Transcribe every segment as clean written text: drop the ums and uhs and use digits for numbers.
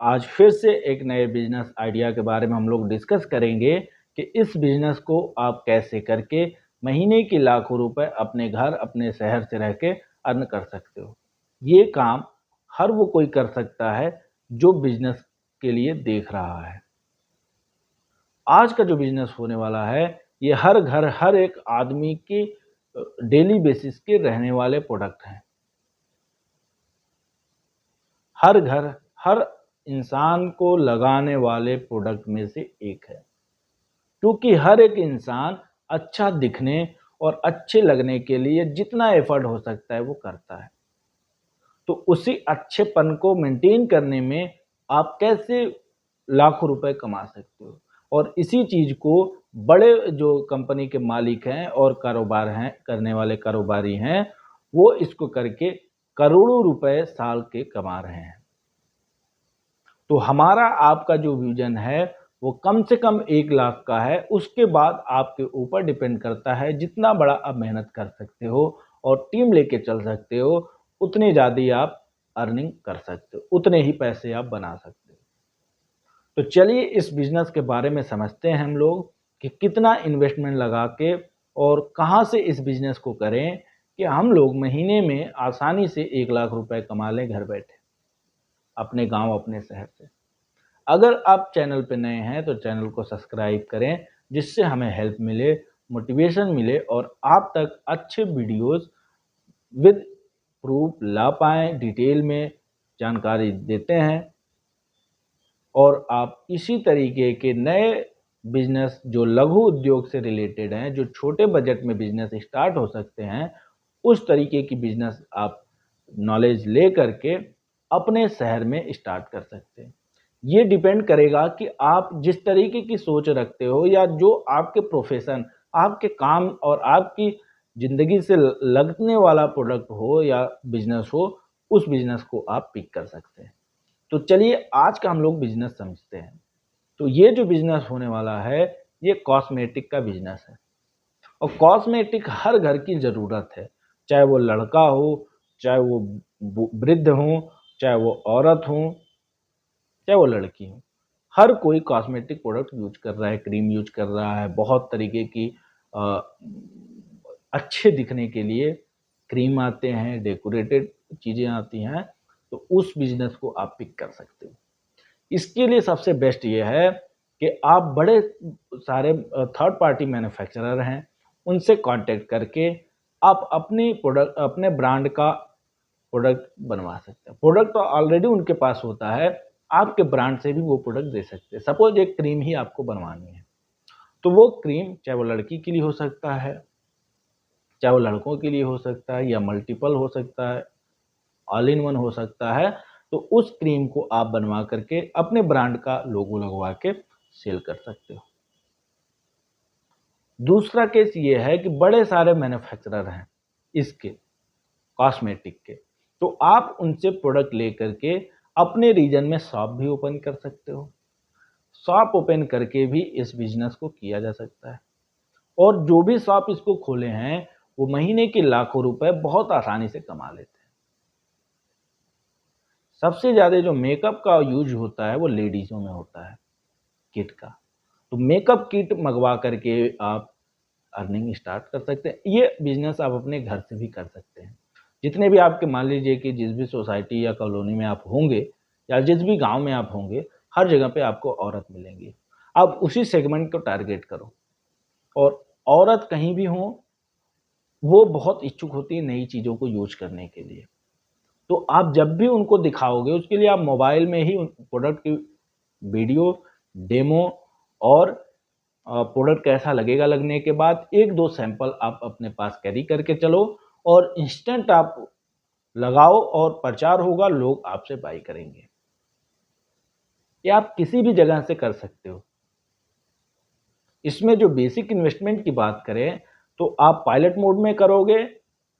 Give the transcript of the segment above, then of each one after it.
आज फिर से एक नए बिजनेस आइडिया के बारे में हम लोग डिस्कस करेंगे कि इस बिजनेस को आप कैसे करके महीने की लाखों रुपए अपने घर अपने शहर से रह के अर्न कर सकते हो। ये काम हर वो कोई कर सकता है जो बिजनेस के लिए देख रहा है। आज का जो बिजनेस होने वाला है ये हर घर हर एक आदमी की डेली बेसिस के रहने वाले प्रोडक्ट हैं। हर घर हर इंसान को लगाने वाले प्रोडक्ट में से एक है, क्योंकि हर एक इंसान अच्छा दिखने और अच्छे लगने के लिए जितना एफर्ट हो सकता है वो करता है। तो उसी अच्छेपन को मेंटेन करने में आप कैसे लाखों रुपए कमा सकते हो, और इसी चीज को बड़े जो कंपनी के मालिक हैं और कारोबार हैं करने वाले कारोबारी हैं वो इसको करके करोड़ों रुपए साल के कमा रहे हैं। तो हमारा आपका जो विजन है वो कम से कम 1 लाख का है। उसके बाद आपके ऊपर डिपेंड करता है, जितना बड़ा आप मेहनत कर सकते हो और टीम लेके चल सकते हो उतने ज़्यादा आप अर्निंग कर सकते हो, उतने ही पैसे आप बना सकते हो। तो चलिए इस बिजनेस के बारे में समझते हैं हम लोग कि कितना इन्वेस्टमेंट लगा के और कहाँ से इस बिजनेस को करें कि हम लोग महीने में आसानी से 1 लाख रुपए कमा लें घर बैठे अपने गांव अपने शहर से। अगर आप चैनल पे नए हैं तो चैनल को सब्सक्राइब करें, जिससे हमें हेल्प मिले, मोटिवेशन मिले और आप तक अच्छे वीडियोस विद प्रूफ ला पाएँ, डिटेल में जानकारी देते हैं। और आप इसी तरीके के नए बिजनेस जो लघु उद्योग से रिलेटेड हैं, जो छोटे बजट में बिजनेस स्टार्ट हो सकते हैं, उस तरीके की बिजनेस आप नॉलेज ले करके अपने शहर में स्टार्ट कर सकते हैं। ये डिपेंड करेगा कि आप जिस तरीके की सोच रखते हो या जो आपके प्रोफेशन, आपके काम और आपकी ज़िंदगी से लगने वाला प्रोडक्ट हो या बिजनेस हो, उस बिजनेस को आप पिक कर सकते हैं। तो चलिए आज का हम लोग बिजनेस समझते हैं। तो ये जो बिजनेस होने वाला है ये कॉस्मेटिक का बिजनेस है, और कॉस्मेटिक हर घर की ज़रूरत है, चाहे वो लड़का हो, चाहे वो वृद्ध हो, चाहे वो औरत हो, चाहे वो लड़की हो। हर कोई कॉस्मेटिक प्रोडक्ट यूज कर रहा है, क्रीम यूज कर रहा है, बहुत तरीके की अ, अच्छे दिखने के लिए क्रीम आते हैं, डेकोरेटेड चीज़ें आती हैं। तो उस बिजनेस को आप पिक कर सकते हो। इसके लिए सबसे बेस्ट ये है कि आप बड़े सारे थर्ड पार्टी मैन्युफैक्चरर हैं, उनसे कांटेक्ट करके आप अपनी प्रोडक्ट अपने ब्रांड का प्रोडक्ट बनवा सकते हैं। प्रोडक्ट तो ऑलरेडी उनके पास होता है, आपके ब्रांड से भी वो प्रोडक्ट दे सकते हैं। सपोज एक क्रीम ही आपको बनवानी है, तो वो क्रीम चाहे वो लड़की के लिए हो सकता है, चाहे वो लड़कों के लिए हो सकता है, या मल्टीपल हो सकता है, ऑल इन वन हो सकता है। तो उस क्रीम को आप बनवा करके अपने ब्रांड का लोगो लगवा के सेल कर सकते हो। दूसरा केस ये है कि बड़े सारे मैन्युफैक्चरर हैं इसके कॉस्मेटिक के, तो आप उनसे प्रोडक्ट ले करके अपने रीजन में शॉप भी ओपन कर सकते हो। शॉप ओपन करके भी इस बिजनेस को किया जा सकता है, और जो भी शॉप इसको खोले हैं वो महीने के लाखों रुपए बहुत आसानी से कमा लेते हैं। सबसे ज़्यादा जो मेकअप का यूज होता है वो लेडीज़ों में होता है, किट का। तो मेकअप किट मंगवा करके आप अर्निंग स्टार्ट कर सकते हैं। ये बिजनेस आप अपने घर से भी कर सकते हैं। जितने भी आपके, मान लीजिए कि जिस भी सोसाइटी या कॉलोनी में आप होंगे या जिस भी गांव में आप होंगे, हर जगह पे आपको औरत मिलेंगी। आप उसी सेगमेंट को टारगेट करो, और औरत कहीं भी हो वो बहुत इच्छुक होती है नई चीज़ों को यूज करने के लिए। तो आप जब भी उनको दिखाओगे उसके लिए आप मोबाइल में ही प्रोडक्ट की वीडियो, डेमो और प्रोडक्ट कैसा लगेगा लगने के बाद 1-2 सैंपल आप अपने पास कैरी करके चलो, और इंस्टेंट आप लगाओ और प्रचार होगा, लोग आपसे बाय करेंगे। ये आप किसी भी जगह से कर सकते हो। इसमें जो बेसिक इन्वेस्टमेंट की बात करें तो आप पायलट मोड में करोगे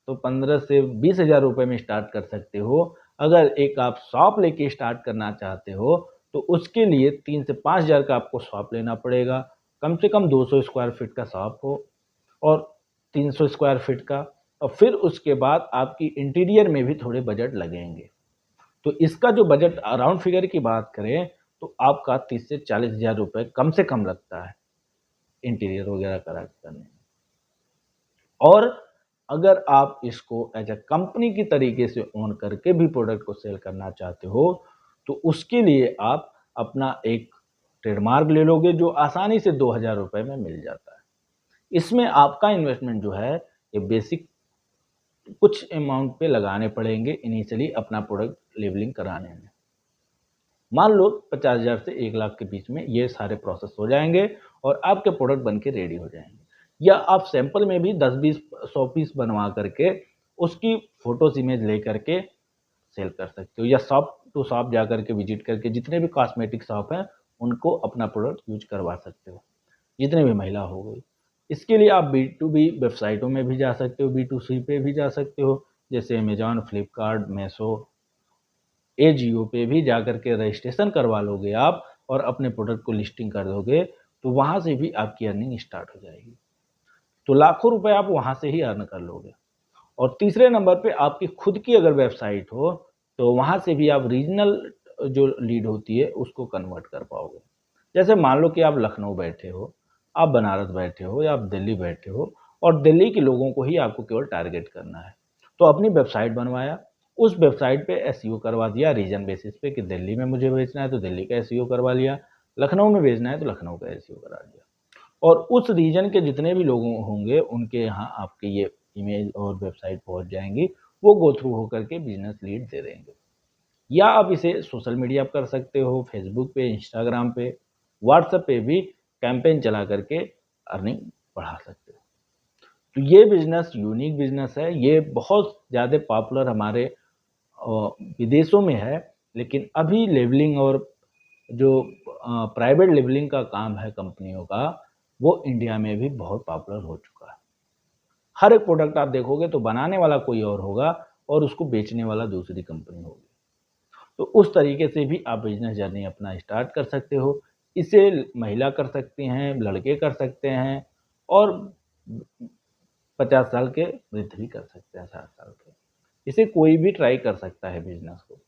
तो 15 से 20 हज़ार रुपये में स्टार्ट कर सकते हो। अगर एक आप शॉप लेके स्टार्ट करना चाहते हो तो उसके लिए 3 से 5 हज़ार का आपको शॉप लेना पड़ेगा। कम से कम 200 स्क्वायर फीट का शॉप हो और 300 स्क्वायर फीट का, और फिर उसके बाद आपकी इंटीरियर में भी थोड़े बजट लगेंगे। तो इसका जो बजट अराउंड फिगर की बात करें तो आपका 30 से 40 हज़ार रुपये कम से कम लगता है इंटीरियर वगैरह करा करने में। और अगर आप इसको एज अ कंपनी की तरीके से ओन करके भी प्रोडक्ट को सेल करना चाहते हो तो उसके लिए आप अपना एक ट्रेडमार्क ले लोगे जो आसानी से 2000 रुपये में मिल जाता है। इसमें आपका इन्वेस्टमेंट जो है ये बेसिक कुछ अमाउंट पे लगाने पड़ेंगे इनिशियली अपना प्रोडक्ट लेबलिंग कराने में। मान लो 50,000 से 1 लाख के बीच में ये सारे प्रोसेस हो जाएंगे और आपके प्रोडक्ट बन के रेडी हो जाएंगे। या आप सैंपल में भी 10-20 100 पीस बनवा करके उसकी फोटोज इमेज ले करके सेल कर सकते हो, या शॉप टू शॉप जा करके विजिट करके जितने भी कॉस्मेटिक शॉप हैं उनको अपना प्रोडक्ट यूज करवा सकते हो, जितने भी महिला हो गई। इसके लिए आप B2B वेबसाइटों में भी जा सकते हो, B2C पे भी जा सकते हो, जैसे अमेजॉन, फ्लिपकार्ट, मेसो, एजियो पे भी जा करके रजिस्ट्रेशन करवा लोगे आप और अपने प्रोडक्ट को लिस्टिंग कर दोगे तो वहाँ से भी आपकी अर्निंग स्टार्ट हो जाएगी। तो लाखों रुपए आप वहाँ से ही अर्न कर लोगे। और तीसरे नंबर पे आपकी खुद की अगर वेबसाइट हो तो वहाँ से भी आप रीजनल जो लीड होती है उसको कन्वर्ट कर पाओगे। जैसे मान लो कि आप लखनऊ बैठे हो, आप बनारस बैठे हो या आप दिल्ली बैठे हो और दिल्ली के लोगों को ही आपको केवल टारगेट करना है। तो अपनी वेबसाइट बनवाया, उस वेबसाइट पे एसईओ करवा दिया रीजन बेसिस पे कि दिल्ली में मुझे बेचना है तो दिल्ली का एसईओ करवा लिया, लखनऊ में भेजना है तो लखनऊ का एसईओ करा दिया। और उस रीजन के जितने भी लोग होंगे उनके यहाँ आपके ये इमेज और वेबसाइट पहुँच जाएंगी, वो गो थ्रू होकर के बिजनेस लीड दे देंगे। या आप इसे सोशल मीडिया पर कर सकते हो, फेसबुक पे, इंस्टाग्राम पे, व्हाट्सएप पे भी कैंपेन चला करके अर्निंग बढ़ा सकते हो। तो ये बिजनेस यूनिक बिजनेस है, ये बहुत ज़्यादा पॉपुलर हमारे विदेशों में है, लेकिन अभी लेबलिंग और जो प्राइवेट लेबलिंग का काम है कंपनियों का, वो इंडिया में भी बहुत पॉपुलर हो चुका है। हर एक प्रोडक्ट आप देखोगे तो बनाने वाला कोई और होगा और उसको बेचने वाला दूसरी कंपनी होगी। तो उस तरीके से भी आप बिजनेस जर्नी अपना स्टार्ट कर सकते हो। इसे महिला कर सकती हैं, लड़के कर सकते हैं और 50 साल के वृद्ध भी कर सकते हैं, 60 साल के। इसे कोई भी ट्राई कर सकता है बिजनेस को।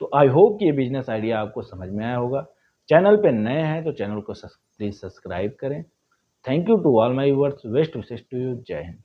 तो आई होप कि ये बिजनेस आइडिया आपको समझ में आया होगा। चैनल पे नए हैं तो चैनल को प्लीज़ सब्सक्राइब करें। Thank you to all my viewers. Best wishes to you. जय हिंद।